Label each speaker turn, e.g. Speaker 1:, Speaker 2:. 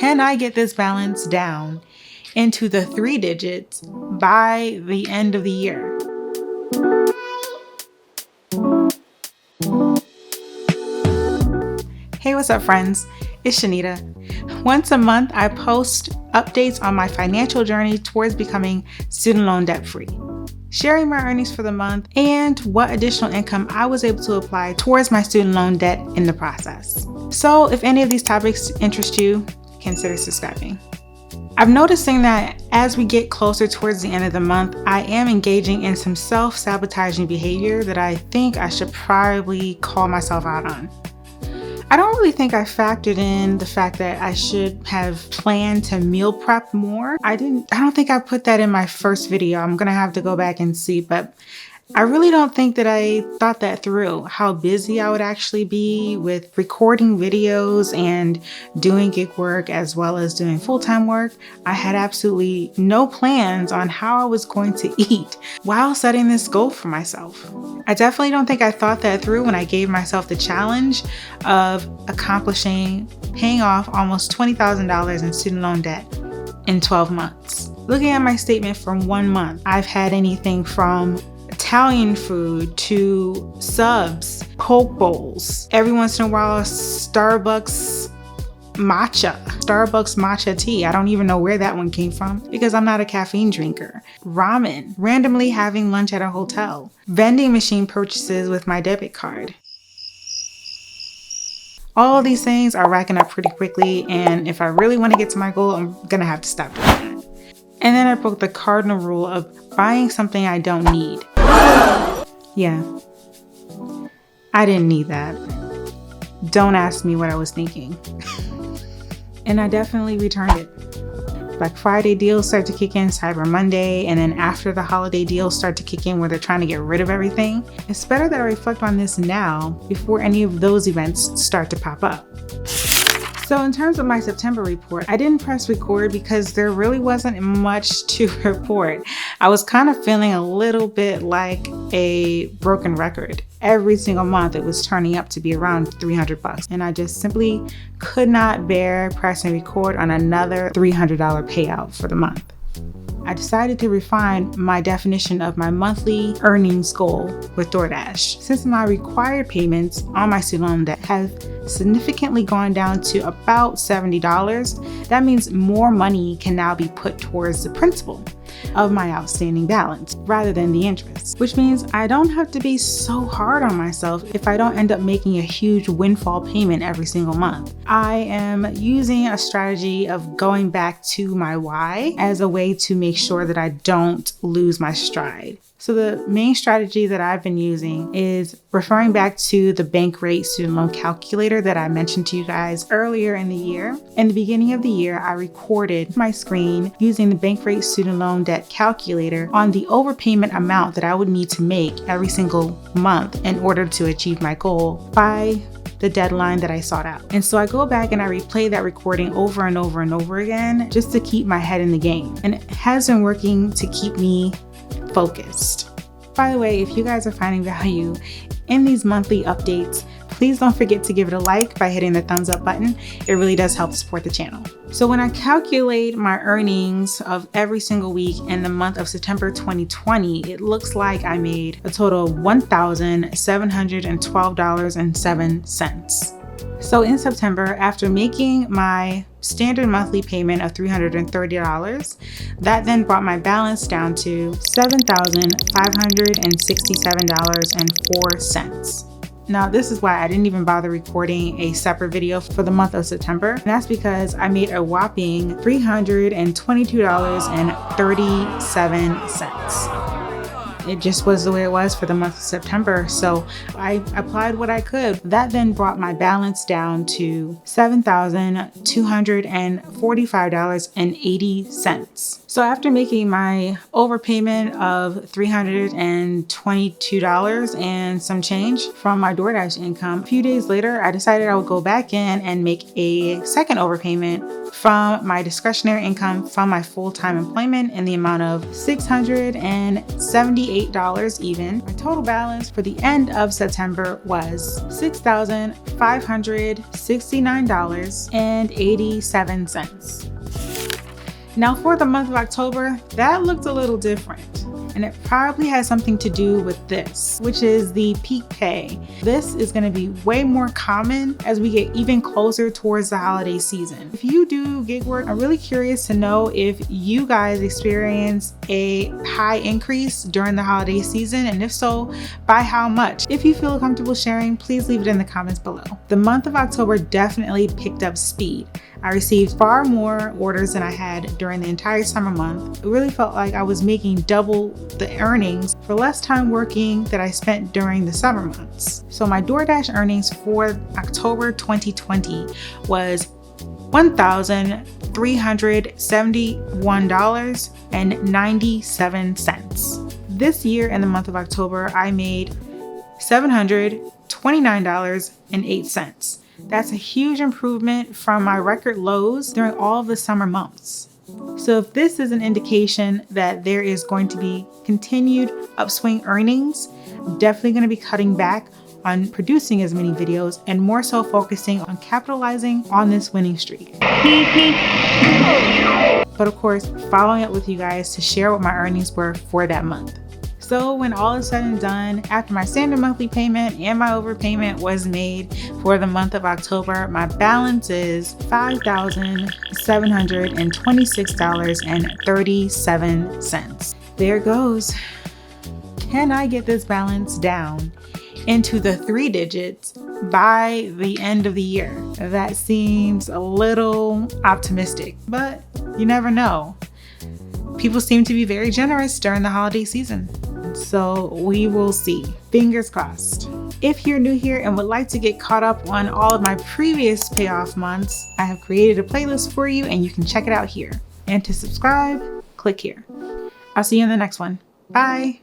Speaker 1: can I get this balance down into the 3 digits by the end of the year? Hey, what's up, friends? It's Shanita. Once a month, I post updates on my financial journey towards becoming student loan debt-free, sharing my earnings for the month and what additional income I was able to apply towards my student loan debt in the process. So if any of these topics interest you, consider subscribing. I'm noticing that as we get closer towards the end of the month, I am engaging in some self-sabotaging behavior that I think I should probably call myself out on. I don't really think I factored in the fact that I should have planned to meal prep more. I don't think I put that in my first video. I'm gonna have to go back and see, but I really don't think that I thought that through, how busy I would actually be with recording videos and doing gig work as well as doing full-time work. I had absolutely no plans on how I was going to eat while setting this goal for myself. I definitely don't think I thought that through when I gave myself the challenge of paying off almost $20,000 in student loan debt in 12 months. Looking at my statement from 1 month, I've had anything from Italian food to subs, Coke bowls, every once in a while Starbucks matcha tea. I don't even know where that one came from because I'm not a caffeine drinker. Ramen, randomly having lunch at a hotel, vending machine purchases with my debit card. All of these things are racking up pretty quickly, and if I really want to get to my goal, I'm gonna have to stop doing that. And then I broke the cardinal rule of buying something I don't need. Yeah, I didn't need that. Don't ask me what I was thinking. And I definitely returned it. Black Friday deals start to kick in, Cyber Monday, and then after the holiday deals start to kick in where they're trying to get rid of everything. It's better that I reflect on this now before any of those events start to pop up. So in terms of my September report, I didn't press record because there really wasn't much to report. I was kind of feeling a little bit like a broken record. Every single month it was turning up to be around $300, and I just simply could not bear pressing record on another $300 payout for the month. I decided to refine my definition of my monthly earnings goal with DoorDash. Since my required payments on my student loan debt have significantly gone down to about $70, that means more money can now be put towards the principal of my outstanding balance rather than the interest, which means I don't have to be so hard on myself if I don't end up making a huge windfall payment every single month. I am using a strategy of going back to my why as a way to make sure that I don't lose my stride. So the main strategy that I've been using is referring back to the Bankrate student loan calculator that I mentioned to you guys earlier in the year. In the beginning of the year, I recorded my screen using the Bankrate student loan debt calculator on the overpayment amount that I would need to make every single month in order to achieve my goal by the deadline that I sought out. And so I go back and I replay that recording over and over and over again just to keep my head in the game. And it has been working to keep me focused. By the way, if you guys are finding value in these monthly updates, please don't forget to give it a like by hitting the thumbs up button. It really does help support the channel. So when I calculate my earnings of every single week in the month of September 2020, it looks like I made a total of $1,712.07. So in September, after making my standard monthly payment of $330, that then brought my balance down to $7,567.04. Now, this is why I didn't even bother recording a separate video for the month of September. And that's because I made a whopping $322.37. It just was the way it was for the month of September. So I applied what I could. That then brought my balance down to $7,245.80. So after making my overpayment of $322 and some change from my DoorDash income, a few days later, I decided I would go back in and make a second overpayment from my discretionary income from my full-time employment in the amount of $678 $38 even. My total balance for the end of September was $6,569.87. Now for the month of October, that looked a little different. And it probably has something to do with this, which is the peak pay. This is going to be way more common as we get even closer towards the holiday season. If you do gig work, I'm really curious to know if you guys experience a high increase during the holiday season, and if so, by how much. If you feel comfortable sharing, please leave it in the comments below. The month of October definitely picked up speed. I received far more orders than I had during the entire summer month. It really felt like I was making double the earnings for less time working that I spent during the summer months. So my DoorDash earnings for October 2020 was $1,371.97. This year in the month of October, I made $729.08. That's a huge improvement from my record lows during all of the summer months. So if this is an indication that there is going to be continued upswing earnings, I'm definitely going to be cutting back on producing as many videos and more so focusing on capitalizing on this winning streak. But of course, following up with you guys to share what my earnings were for that month. So when all is said and done, after my standard monthly payment and my overpayment was made for the month of October, my balance is $5,726.37. There it goes. Can I get this balance down into the 3 digits by the end of the year? That seems a little optimistic, but you never know. People seem to be very generous during the holiday season. So we will see. Fingers crossed. If you're new here and would like to get caught up on all of my previous payoff months, I have created a playlist for you and you can check it out here. And to subscribe, click here. I'll see you in the next one. Bye.